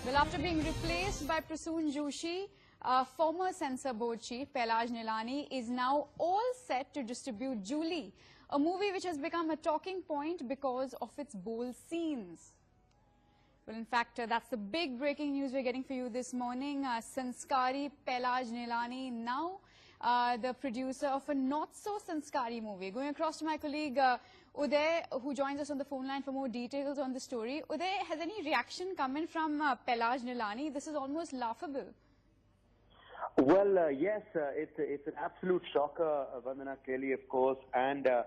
Well, after being replaced by Prasoon Joshi, former censor board chief Pahlaj Nihalani is now all set to distribute Julie, a movie which has become a talking point because of its bold scenes. Well, in fact, that's the big breaking news we're getting for you this morning. Sanskari Pahlaj Nihalani, now the producer of a not-so-Sanskari movie. Going across to my colleague Uday, who joins us on the phone line for more details on the story. Uday, has any reaction come in from Pahlaj Nihalani? This is almost laughable. Well, yes, it's an absolute shocker, Vandana, clearly, of course, and a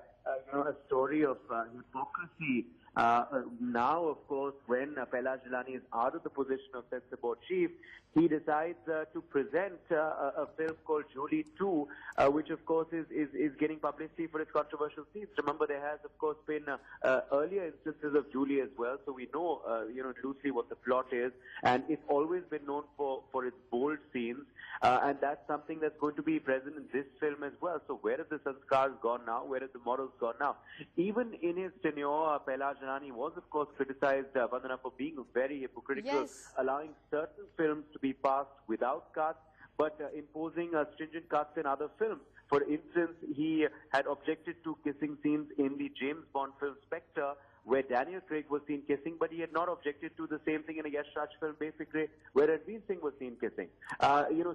story of hypocrisy. Now, of course, when Pahlaj Nihalani is out of the position of censor board chief, he decides to present a film called Julie 2, which, of course, is getting publicity for its controversial scenes. Remember, there has, of course, been earlier instances of Julie as well, so we know, loosely what the plot is, and it's always been known for its bold scenes, and that's something that's going to be present in this film as well. So where have the sanskars gone now? Where have the morals gone now? Even in his tenure, Pahlaj Nihalani was, of course, criticized, Vandana, for being very hypocritical, yes, allowing certain films to be passed without cuts, but imposing stringent cuts in other films. For instance, he had objected to kissing scenes in the James Bond film Spectre, where Daniel Craig was seen kissing, but he had not objected to the same thing in a Yash Raj film, Befikre, where Ranveer Singh was seen kissing.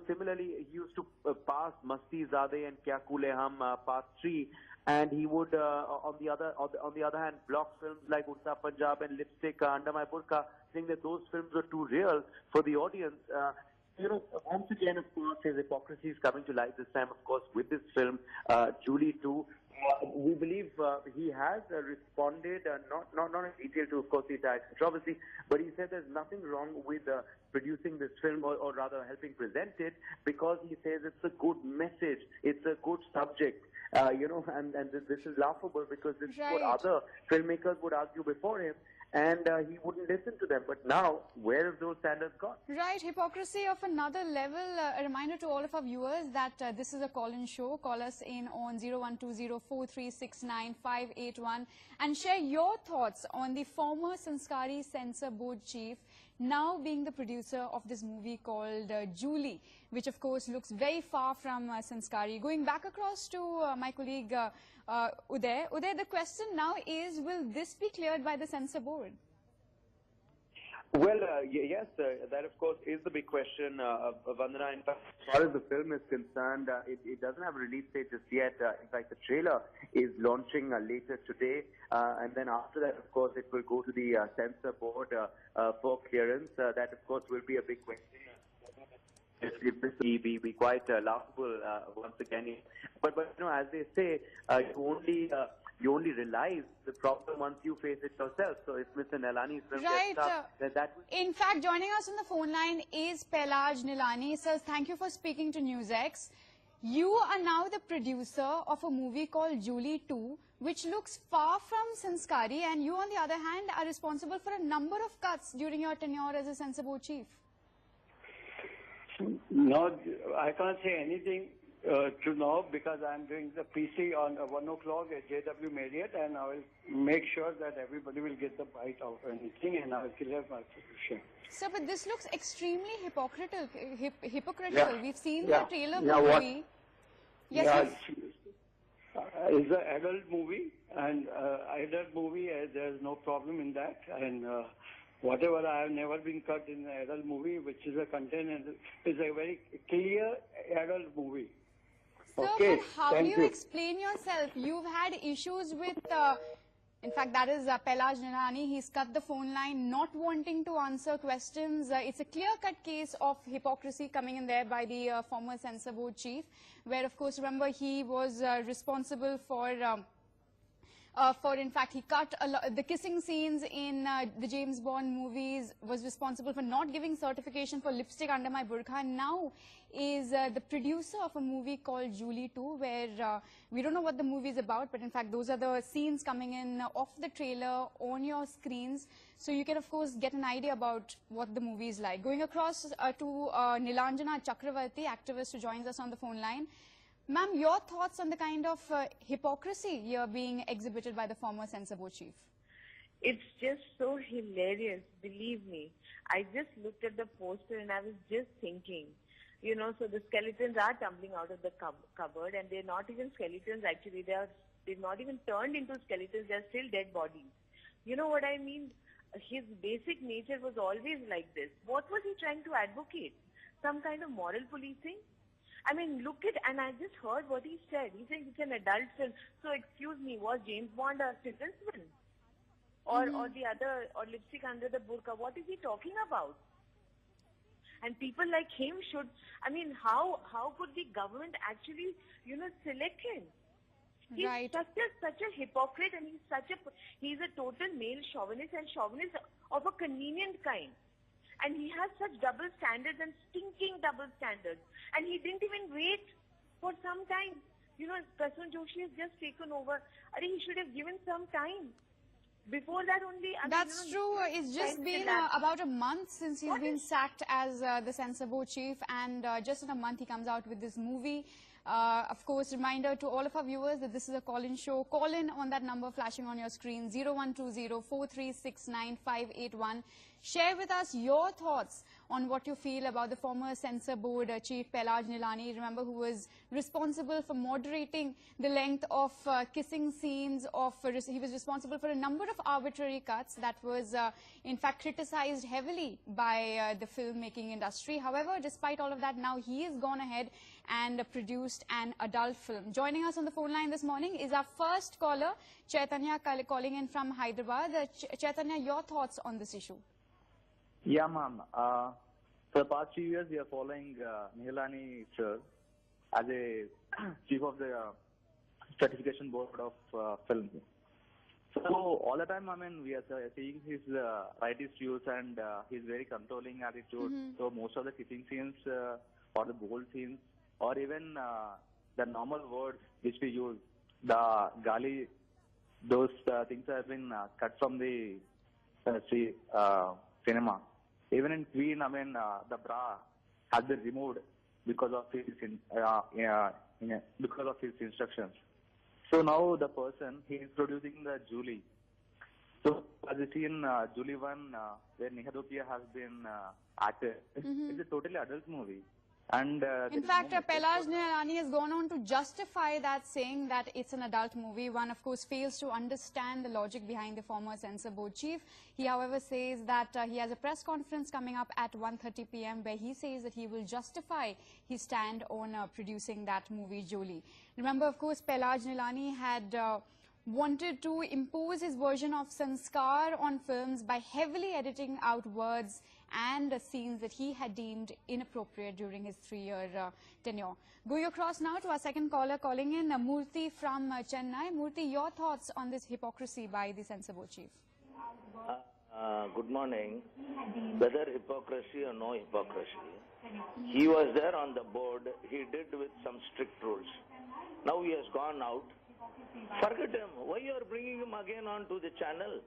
Similarly, he used to pass Masti Zade and Kya Kule Hum Part 3, and he would, on the other hand, block films like Urta Punjab and Lipstick Under My Burqa, saying that those films were too real for the audience. Once again, of course, his hypocrisy is coming to light this time, of course, with this film, Julie 2. We believe he has responded, not in detail to, of course, the entire controversy, but he said there's nothing wrong with producing this film, or rather helping present it, because he says it's a good message, it's a good subject. And this is laughable because this is what other filmmakers would argue before him, and he wouldn't listen to them. But now, where have those standards gone? Right, hypocrisy of another level. A reminder to all of our viewers that this is a call-in show. Call us in on 0120-4369-581 and share your thoughts on the former Sanskari censor board chief, now being the producer of this movie called Julie, which of course looks very far from Sanskari. Going back across to my colleague Uday. Uday, the question now is, will this be cleared by the censor board? Well, yes, that of course is the big question, Vandana. In fact, as far as the film is concerned, it doesn't have a release date just yet. In fact, the trailer is launching later today, and then after that, of course, it will go to the censor board for clearance. That, of course, will be a big question. It will be quite laughable once again. But as they say, you only realize the problem once you face it yourself. So if Mr. Nihalani is in fact, joining us on the phone line is Pahlaj Nihalani. Sir, thank you for speaking to NewsX. You are now the producer of a movie called Julie 2, which looks far from Sanskari, and you, on the other hand, are responsible for a number of cuts during your tenure as a censor board chief. No, I can't say anything to know, because I'm doing the PC on 1 o'clock at JW Marriott, and I will make sure that everybody will get the bite of anything, and I will clear my position. Sir, but this looks extremely hypocritical. Yeah. We've seen Yeah. the trailer Yeah, movie. Yes, yeah, it's an adult movie, and adult movie, there's no problem in that, and whatever, I have never been cut in an adult movie, which is a content, and is a very clear adult movie. Sir, okay, but how thank do you explain yourself? You've had issues with, in fact, that is Pahlaj Nihalani. He's cut the phone line, not wanting to answer questions. It's a clear-cut case of hypocrisy coming in there by the former censor board chief, where, of course, remember, he was responsible for in fact, he cut the kissing scenes in the James Bond movies, was responsible for not giving certification for Lipstick Under My Burqa, and now is the producer of a movie called Julie 2, where we don't know what the movie is about, but in fact, those are the scenes coming in off the trailer on your screens, so you can, of course, get an idea about what the movie is like. Going across to Nilanjana Chakravarti, activist who joins us on the phone line. Ma'am, your thoughts on the kind of hypocrisy here being exhibited by the former censor board chief? It's just so hilarious, believe me. I just looked at the poster and I was just thinking, you know, so the skeletons are tumbling out of the cupboard, and they're not even skeletons actually. They've not even turned into skeletons. They're still dead bodies. You know what I mean? His basic nature was always like this. What was he trying to advocate? Some kind of moral policing? I mean, look at, and I just heard what he said. He said it's an adult film. So excuse me, was James Bond a children's film? Or the other, or lipstick under the burqa? What is he talking about? And people like him should, I mean, how could the government actually, you know, select him? He's Right. such a hypocrite, and he's a total male chauvinist, and chauvinist of a convenient kind. And he has such double standards and stinking double standards. And he didn't even wait for some time. You know, Prasun Joshi has just taken over. He should have given some time. Before that only... That's true. It's just been about a month since he's been sacked as the censor board chief, and just in a month he comes out with this movie. Of course, reminder to all of our viewers that this is a call-in show. Call in on that number flashing on your screen, 0120-4369-581. Share with us your thoughts on what you feel about the former censor board chief Pahlaj Nihalani, remember, who was responsible for moderating the length of kissing scenes. He was responsible for a number of arbitrary cuts that was in fact criticized heavily by the filmmaking industry. However, despite all of that, now he has gone ahead and produced an adult film. Joining us on the phone line this morning is our first caller, Chaitanya, calling in from Hyderabad. Chaitanya, your thoughts on this issue? Yeah, ma'am. For the past few years, we are following Nihalani sir as a chief of the certification board of film. So all the time, I mean, we are seeing his right issues, and his very controlling attitude. So most of the kissing scenes or the bold scenes, or even the normal words which we use, the gali, those things have been cut from the cinema. Even in Queen, I mean, the bra has been removed because of his instructions. So now the person, he is producing the Julie. So as you see in Julie 1, where Nihadopia has been acted, it's a totally adult movie. And in fact, Pahlaj Nihalani has gone on to justify that, saying that it's an adult movie. One, of course, fails to understand the logic behind the former censor board chief. He, however, says that he has a press conference coming up at 1:30 p.m. where he says that he will justify his stand on producing that movie, Jolie. Remember, of course, Pahlaj Nihalani had wanted to impose his version of Sanskar on films by heavily editing out words and scenes that he had deemed inappropriate during his 3-year tenure. Going across now to our second caller calling in, Murthy from Chennai. Murthy, your thoughts on this hypocrisy by the censor board chief? Good morning. Whether hypocrisy or no hypocrisy, he was there on the board. He did with some strict rules. Now he has gone out. Forget him. Why you are bringing him again onto the channel?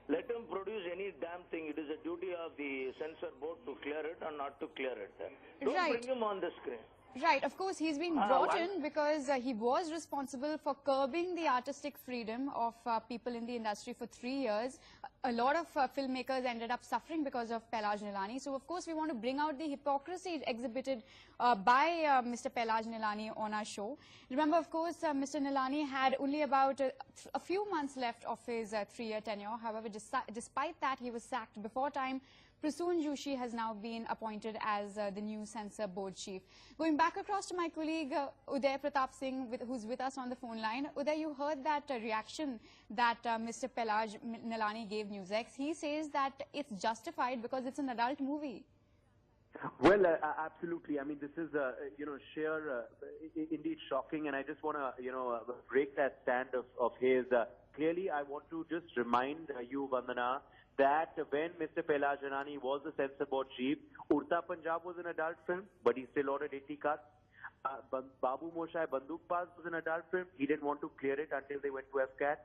Let him produce any damn thing. It is a duty of the censor board to clear it or not to clear it. Don't bring him on the screen. Right. Of course, he's been brought in because he was responsible for curbing the artistic freedom of people in the industry for 3 years. A lot of filmmakers ended up suffering because of Pahlaj Nihalani. So, of course, we want to bring out the hypocrisy exhibited by Mr. Pahlaj Nihalani on our show. Remember, of course, Mr. Nihalani had only about a few months left of his 3-year tenure. However, despite that, he was sacked before time. Prasun Joshi has now been appointed as the new censor board chief. Going back across to my colleague Uday Pratap Singh, who's with us on the phone line. Uday, you heard that reaction that Mr. Pahlaj Nihalani gave NewsX. He says that it's justified because it's an adult movie. Well, absolutely. I mean, this is, sheer, indeed shocking, and I just want to, break that stand of his. Clearly, I want to just remind you, Vandana, that when Mr. Pahlaj Nihalani was the censor board chief, Urta Punjab was an adult film, but he still ordered 80 cuts. Babu Moshai Bandukbaz was an adult film. He didn't want to clear it until they went to FCAT.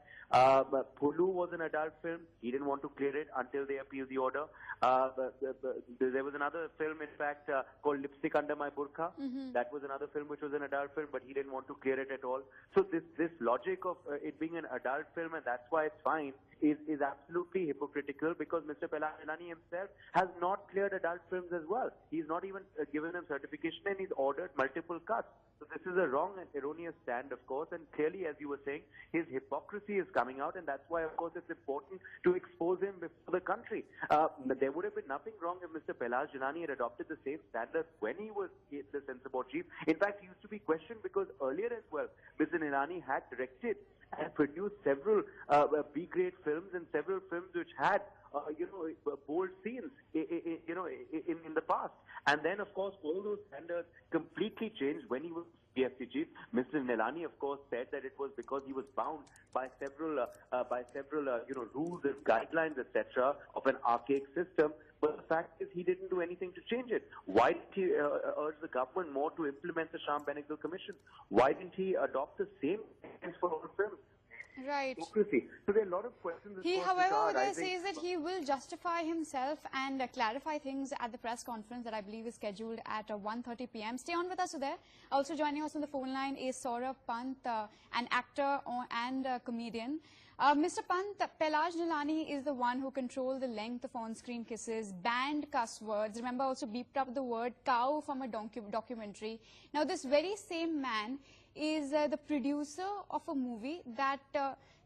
Pulu was an adult film. He didn't want to clear it until they appealed the order. There was another film, in fact, called Lipstick Under My Burqa. That was another film which was an adult film, but he didn't want to clear it at all. So this logic of it being an adult film, and that's why it's fine, is absolutely hypocritical, because Mr. Pahlaj Nihalani himself has not cleared adult films as well. He's not even given him certification, and he's ordered multiple cuts. So this is a wrong and erroneous stand, of course, and clearly, as you were saying, his hypocrisy is coming out, and that's why, of course, it's important to expose him before the country. There would have been nothing wrong if Mr. Pahlaj Nihalani had adopted the same standards when he was the censor board chief. In fact, he used to be questioned because earlier as well, Mr. Nihalani had directed and produced several B-grade films and several films which had bold scenes, in the past. And then, of course, all those standards completely changed when he was CBFC chief. Mr. Nihalani, of course, said that it was because he was bound by several rules and guidelines, etc., of an archaic system. But the fact is, he didn't do anything to change it. Why did he urge the government more to implement the Sham-Benegal Commission? Why didn't he adopt the same things for all films? Right. Hypocrisy. So there are a lot of questions. He, however, says that he will justify himself and clarify things at the press conference that I believe is scheduled at 1:30 p.m. Stay on with us there. Also joining us on the phone line is Saurabh Pant, an actor and comedian. Mr. Pant, Pahlaj Nihalani is the one who controlled the length of on-screen kisses, banned cuss words, remember also beeped up the word cow from a documentary. Now this very same man is the producer of a movie that,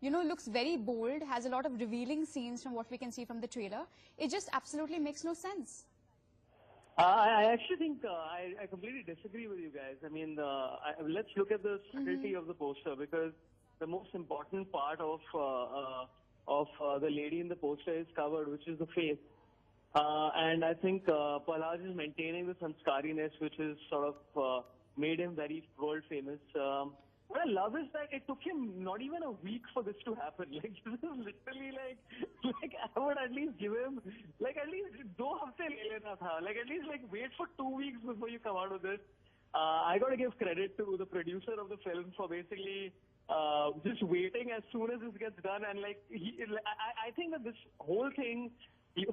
looks very bold, has a lot of revealing scenes from what we can see from the trailer. It just absolutely makes no sense. I actually think I completely disagree with you guys. I mean, let's look at the subtlety of the poster, because the most important part of the lady in the poster is covered, which is the face. And I think Pahlaj is maintaining the Sanskariness, which is sort of made him very world famous. What I love is that it took him not even a week for this to happen. Like, this is literally like I would at least give him, at least 2 hafte le lena tha. At least wait for 2 weeks before you come out with this. I got to give credit to the producer of the film for basically just waiting as soon as this gets done. And I think that this whole thing,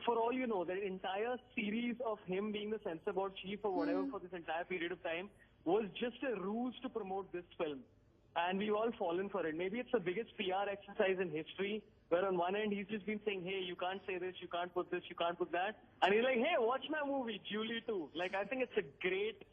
for all you know, the entire series of him being the censor board chief or whatever for this entire period of time was just a ruse to promote this film. And we've all fallen for it. Maybe it's the biggest PR exercise in history, where on one end he's just been saying, hey, you can't say this, you can't put this, you can't put that. And he's like, hey, watch my movie, Julie too. I think it's a great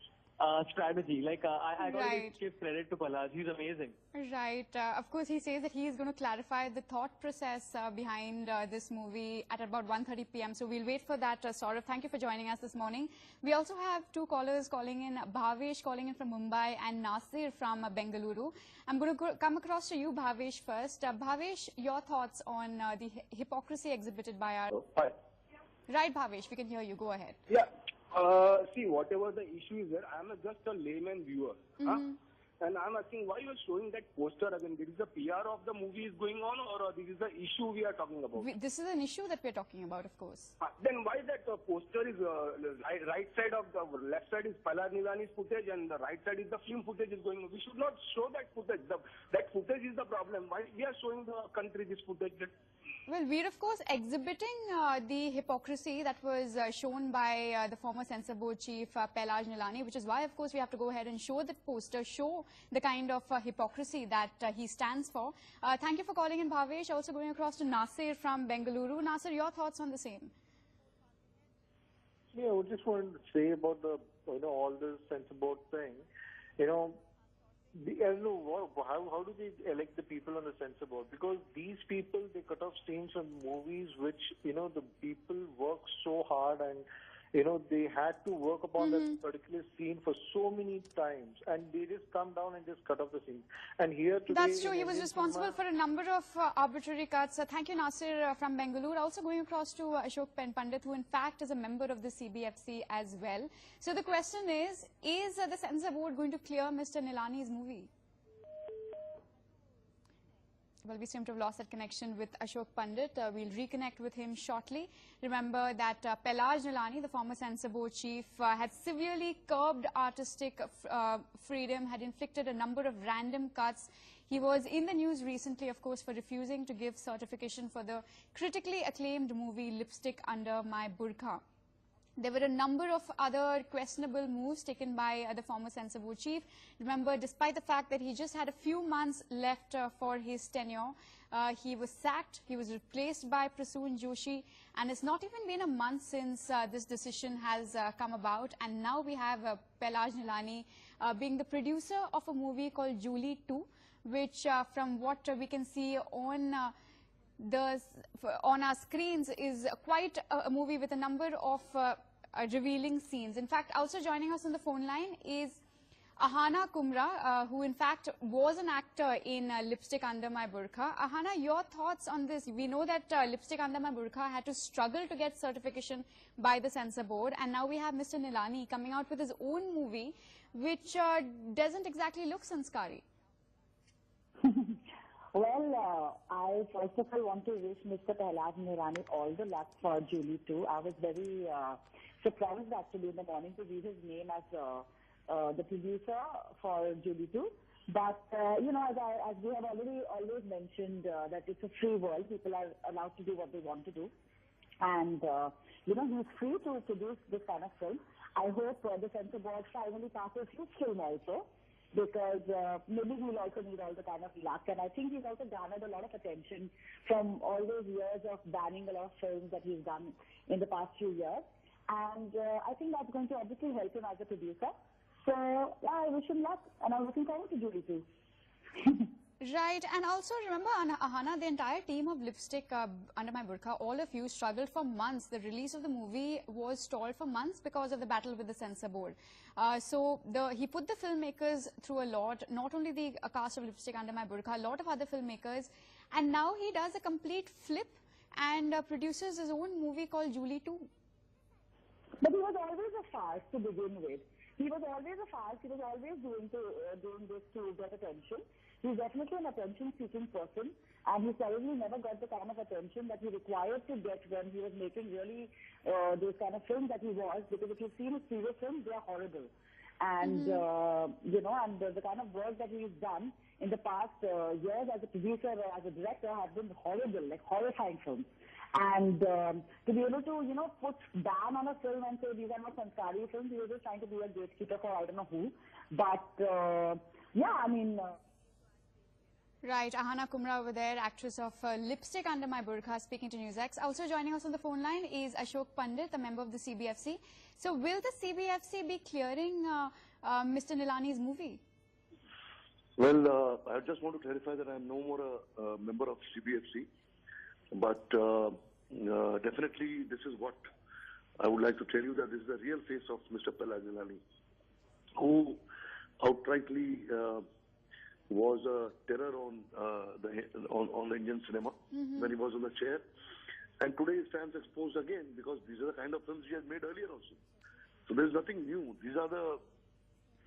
strategy. I gotta give credit to Pahlaj. He's amazing. Right. Of course, he says that he is going to clarify the thought process behind this movie at about 1:30 p.m. So we'll wait for that. Saurabh, thank you for joining us this morning. We also have 2 callers calling in, Bhavesh calling in from Mumbai and Nasir from Bengaluru. I'm going to come across to you, Bhavesh, first. Bhavesh, your thoughts on the hypocrisy exhibited by our... Hi. Right, Bhavesh, we can hear you. Go ahead. Yeah. See, whatever the issue is there, I'm just a layman viewer. And I'm asking why you're showing that poster again. This is the PR of the movie is going on, or this is the issue we are talking about? This is an issue that we're talking about, of course. Then why that poster is right side of the left side is Pahlaj Nihalani's footage and the right side is the film footage is going on? We should not show that footage. That footage is the problem. Why we are showing the country this footage? Well, we're of course exhibiting the hypocrisy that was shown by the former censor board chief Pahlaj Nihalani, which is why of course we have to go ahead and show that poster, show the kind of hypocrisy that he stands for. Thank you for calling in, Bhavesh. Also going across to Nasir from Bengaluru. Nasir, your thoughts on the same? Yeah, I just wanted to say about the all this censor board thing. I don't know how do they elect the people on the censor board? Because these people, they cut off scenes from movies which the people work so hard and they had to work upon that particular scene for so many times, and they just come down and just cut off the scene. And here today, that's true. He was responsible for a number of arbitrary cuts. Thank you, Nasir from Bengaluru. Also going across to Ashok Pandit, who in fact is a member of the CBFC as well. So the question is the censor board going to clear Mr. Nihalani's movie? Well, we seem to have lost that connection with Ashok Pandit. We'll reconnect with him shortly. Remember that Pahlaj Nihalani, the former censor board chief, had severely curbed artistic freedom, had inflicted a number of random cuts. He was in the news recently, of course, for refusing to give certification for the critically acclaimed movie Lipstick Under My Burqa. There were a number of other questionable moves taken by the former censor board chief. Remember, despite the fact that he just had a few months left for his tenure, He was sacked. He was replaced by Prasoon Joshi. And it's not even been a month since this decision has come about. And now we have Pahlaj Nihalani being the producer of a movie called Julie 2, which from what we can see on our screens is quite a movie with a number of revealing scenes. In fact, also joining us on the phone line is Ahana Kumra, who in fact was an actor in Lipstick Under My Burqa. Ahana, your thoughts on this? We know that Lipstick Under My Burqa had to struggle to get certification by the censor board, and now we have Mr. Nihalani coming out with his own movie, which doesn't exactly look Sanskari. Well, I first of all want to wish Mr. Pahlaj Nihalani all the luck for Julie 2. I was very surprised actually in the morning to read his name as the producer for Julie 2. But, you know, as we have always mentioned, that it's a free world. People are allowed to do what they want to do. And, you know, he's free to produce this kind of film. I hope the censor board finally passes his film also, because maybe he'll also need all the kind of luck. And I think he's also garnered a lot of attention from all those years of banning a lot of films that he's done in the past few years. And I think that's going to obviously help him as a producer. So, yeah, I wish him luck, and I'm looking forward to Julie too. Right, and also remember, Ahana, the entire team of Lipstick Under My Burqa, all of you struggled for months. The release of the movie was stalled for months because of the battle with the censor board. So he put the filmmakers through a lot, not only the cast of Lipstick Under My Burqa, a lot of other filmmakers, and now he does a complete flip and produces his own movie called Julie 2. But he was always a farce to begin with. He was always a farce. He was always doing this to get attention. He's definitely an attention-seeking person, and he certainly never got the kind of attention that he required to get when he was making really those kind of films that he was, because if you've seen his previous films, they are horrible. And, you know, and the kind of work that he's done in the past years as a producer or as a director have been horrible, like horrifying films. And to be able to, you know, put ban on a film and say these are not Sanskari films, he was just trying to be a gatekeeper for I don't know who. But, yeah, I mean... Right, Ahana Kumra over there, actress of Lipstick Under My Burqa, speaking to NewsX. Also joining us on the phone line is Ashok Pandit, a member of the CBFC. So will the CBFC be clearing Mr. Nihalani's movie? Well, I just want to clarify that I am no more a member of CBFC. But definitely this is what I would like to tell you, that this is the real face of Mr. Pahlaj Nihalani, who outrightly was a terror on the Indian cinema when he was on the chair. And today he stands exposed again, because these are the kind of films he has made earlier also. So there's nothing new. These are the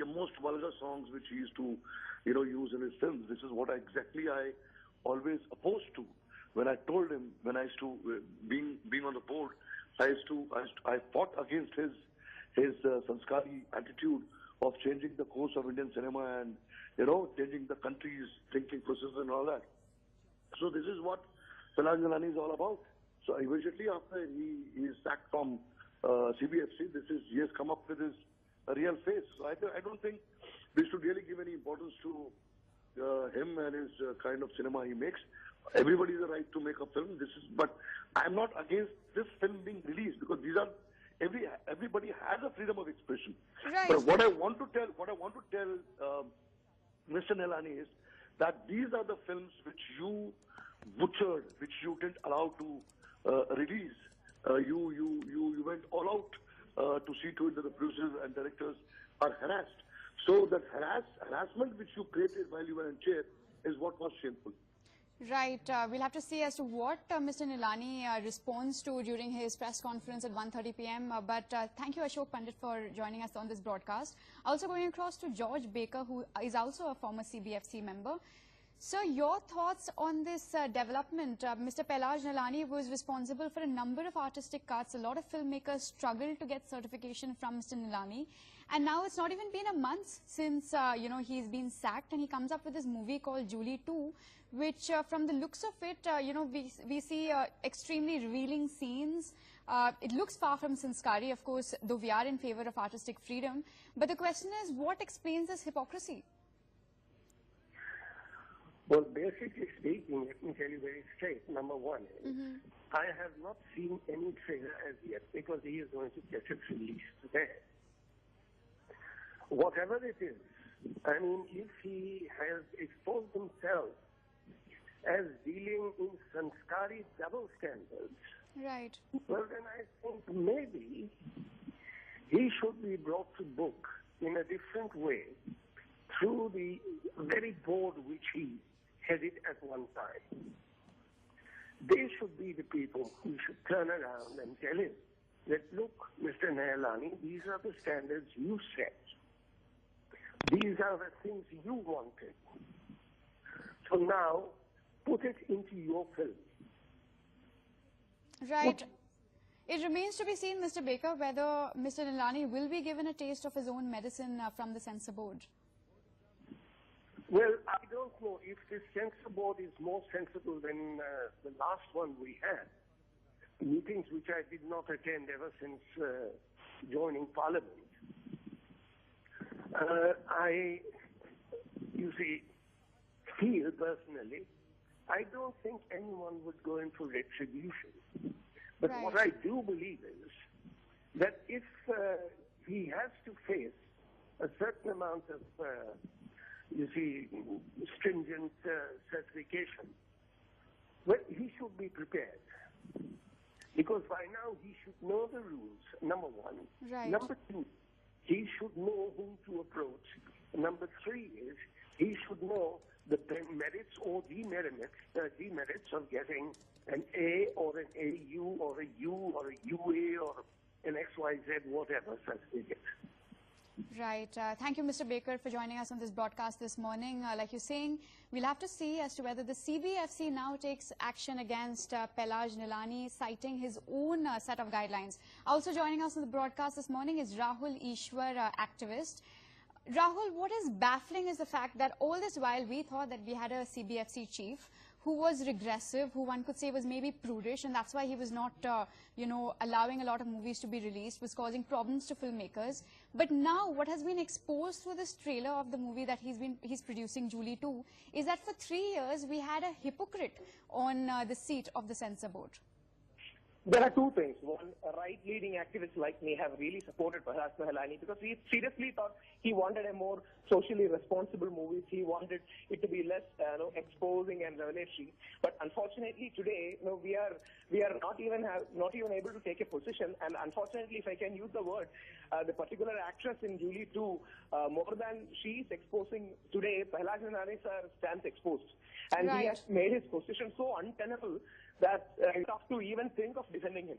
most vulgar songs which he used to, you know, use in his films. This is what exactly I always opposed to. When I told him, when I used to, being on the board, I fought against his Sanskari attitude of changing the course of Indian cinema and, you know, changing the country's thinking process and all that. So this is what Pahlaj Nihalani is all about. So immediately after he is sacked from CBFC, he has come up with his real face. So I don't think we should really give any importance to him and his kind of cinema he makes. Everybody has a right to make a film. But I'm not against this film being released, because these are everybody has a freedom of expression. Right. But what I want to tell Mr. Nihalani is that these are the films which you butchered, which you didn't allow to release. You went all out to see to it that the producers and directors are harassed. So that harassment which you created while you were in chair is what was shameful. Right. We'll have to see as to what Mr. Nihalani responds to during his press conference at 1:30 p.m. But thank you, Ashok Pandit, for joining us on this broadcast. Also going across to George Baker, who is also a former CBFC member. So your thoughts on this development? Mr. Pahlaj Nihalani was responsible for a number of artistic cuts. A lot of filmmakers struggled to get certification from Mr. Nihalani. And now it's not even been a month since, you know, he's been sacked, and he comes up with this movie called Julie 2, which from the looks of it, you know, we see extremely revealing scenes. It looks far from Sanskari, of course, though we are in favor of artistic freedom. But the question is, what explains this hypocrisy? Well, basically speaking, let me tell you very straight. Number one is, I have not seen any trailer as yet because he is going to get it released today. Whatever it is, I mean, if he has exposed himself as dealing in Sanskari double standards, right, well, then I think maybe he should be brought to book in a different way through the very board which he headed at one time. They should be the people who should turn around and tell him that, look, Mr. Nihalani, these are the standards you set. These are the things you wanted. So now, put it into your film. Right. It remains to be seen, Mr. Baker, whether Mr. Nihalani will be given a taste of his own medicine from the censor board. Well, I don't know if this censor board is more sensible than the last one we had. Meetings which I did not attend ever since joining Parliament. You see, feel personally, I don't think anyone would go in for retribution. But right. what I do believe is that if he has to face a certain amount of, stringent certification, well, he should be prepared. Because by now he should know the rules, number one. Right. Number two, he should know whom to approach. Number three is he should know the merits or demerits of getting an A or an AU or a U or a UA or an XYZ, whatever certificate. Right. Thank you, Mr. Baker, for joining us on this broadcast this morning. Like you're saying, we'll have to see as to whether the CBFC now takes action against Pahlaj Nihalani, citing his own set of guidelines. Also joining us on the broadcast this morning is Rahul Ishwar, activist. Rahul, what is baffling is the fact that all this while we thought that we had a CBFC chief who was regressive, who one could say was maybe prudish, and that's why he was not, allowing a lot of movies to be released, was causing problems to filmmakers. But now what has been exposed through this trailer of the movie that he's producing, Julie 2, is that for 3 years we had a hypocrite on the seat of the censor board. There are two things. One, right-leaning activists like me have really supported Pahlaj Nihalani because we seriously thought he wanted a more socially responsible movie. He wanted it to be less, exposing and revelatory. But unfortunately, today, we are not even able to take a position. And unfortunately, if I can use the word, the particular actress in Julie 2, more than she is exposing today, Pahlaj Nihalani stands exposed, and right. he has made his position so untenable that it's tough to even think of defending him.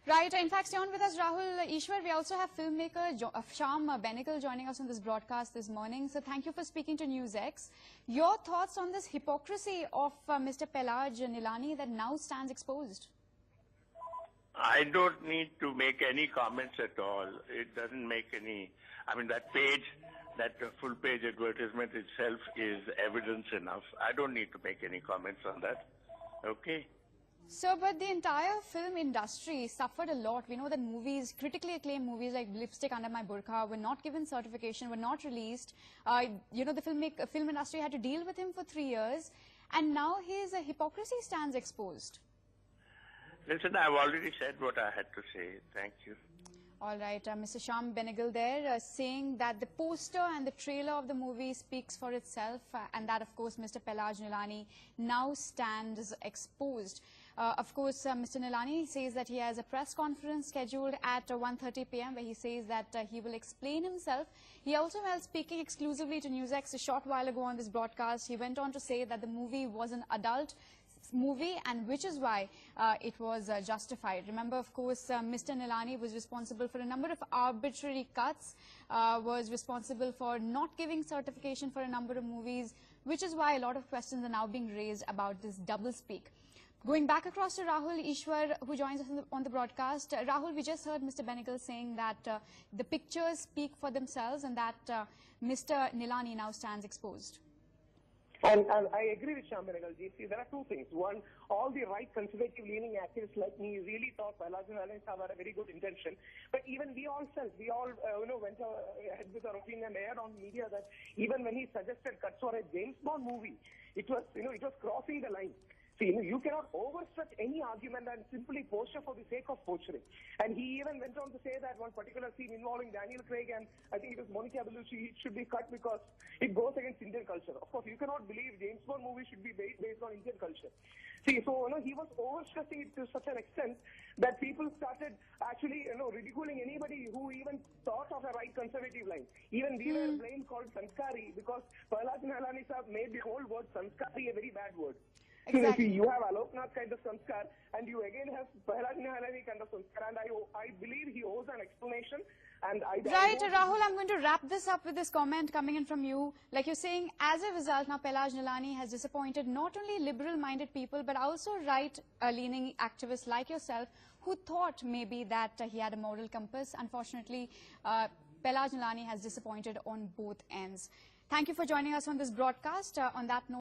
Right. In fact, stay on with us, Rahul Ishwar. We also have filmmaker Shyam Benegal joining us on this broadcast this morning. So thank you for speaking to NewsX. Your thoughts on this hypocrisy of Mr. Pahlaj Nihalani that now stands exposed? I don't need to make any comments at all. It doesn't make any... I mean, that page, that full-page advertisement itself is evidence enough. I don't need to make any comments on that. Okay? So, but the entire film industry suffered a lot. We know that movies, critically acclaimed movies like Lipstick Under My Burqa were not given certification, were not released. The film industry had to deal with him for 3 years. And now his hypocrisy stands exposed. Listen, I've already said what I had to say. Thank you. All right, Mr. Shyam Benegal there saying that the poster and the trailer of the movie speaks for itself and that, of course, Mr. Pahlaj Nihalani now stands exposed. Of course, Mr. Nihalani says that he has a press conference scheduled at 1:30 p.m. where he says that he will explain himself. He also, while speaking exclusively to NewsX a short while ago on this broadcast, he went on to say that the movie was an adult movie and which is why it was justified. Remember, of course, Mr. Nihalani was responsible for a number of arbitrary cuts, was responsible for not giving certification for a number of movies, which is why a lot of questions are now being raised about this doublespeak. Going back across to Rahul Ishwar, who joins us on the broadcast. Rahul, we just heard Mr. Benegal saying that the pictures speak for themselves and that Mr. Nihalani now stands exposed. And I agree with Shyam Benegalji. See, there are two things. One, all the right conservative-leaning activists like me really thought Pahlaj Nihalani had a very good intention. But even we all went ahead with our opinion and aired on media that even when he suggested cuts for a James Bond movie, it was crossing the line. See, you cannot overstretch any argument and simply posture for the sake of posturing. And he even went on to say that one particular scene involving Daniel Craig and I think it was Monica Bellucci should be cut because it goes against Indian culture. Of course, you cannot believe James Bond movie should be based on Indian culture. See, so he was overstressing it to such an extent that people started actually ridiculing anybody who even thought of a right conservative line. Even we were blamed called Sanskari because Pahlaj Nihalani sir made the whole word Sanskari a very bad word. Exactly. See, you have Aloknath kind of sanskar, and you again have Pahlaj Nihalani kind of sanskar, and I believe he owes an explanation. And Right, Rahul, I'm going to wrap this up with this comment coming in from you. Like you're saying, as a result, now Pahlaj Nihalani has disappointed not only liberal-minded people, but also right-leaning activists like yourself, who thought maybe that he had a moral compass. Unfortunately, Pahlaj Nihalani has disappointed on both ends. Thank you for joining us on this broadcast. On that note,